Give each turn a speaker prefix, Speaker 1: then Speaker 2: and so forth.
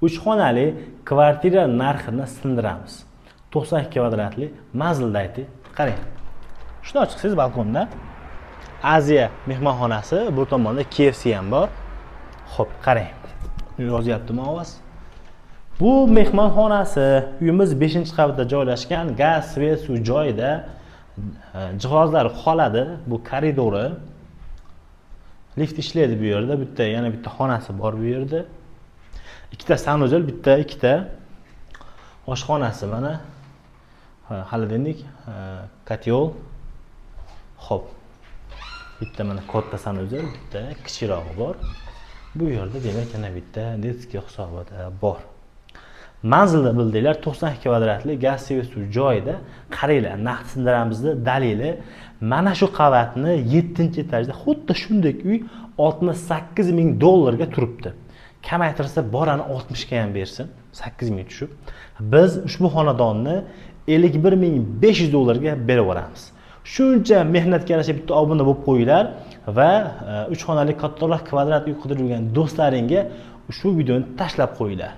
Speaker 1: 3 xonali kvartira narxini sindiramiz. 92 kvadratli manzilda ayting. Qarang. Shuni ochsangiz balkonda Aziya mehmonxonasi, bu tomonda KFC ham bor. Xo'p, qarang. Yozyaptimi ovoz? Bu mehmonxonasi, uyimiz 5-qavatda joylashgan, gaz, svet, suv joyida, jihozlar qoladi. Bu koridori. Lift ishlaydi bu yerda. Bitta, yana bitta xonasi bor bu yerda. Ikkita sanuzel, ikkita oshxonasi mana. Xolodilnik, kotyol. Xo'p. Bitta mana katta sanuzel, bitta kichirog'i bor. Bu yerda demak yana bitta detskiy hisobot bor. Manzilda bildinglar 92 kvadratli gaz suv joyida. Qaranglar, naqd sindiramizda dalili mana shu qavatni 7-etajda xuddi shunday uy 68 ming dollarga turibdi. Kamaytirsa borani 60 ga ham bersin, 8 ming tushib. Biz ushbu xonadonni 51.500 dollarga berib yuboramiz. Shuncha mehnatga yarasha bitta obuna bo'lib qo'yinglar va 3 xonali kattaroq kvadrat uy qidirib yurgan do'stlaringga ushbu videoni tashlab qo'yinglar.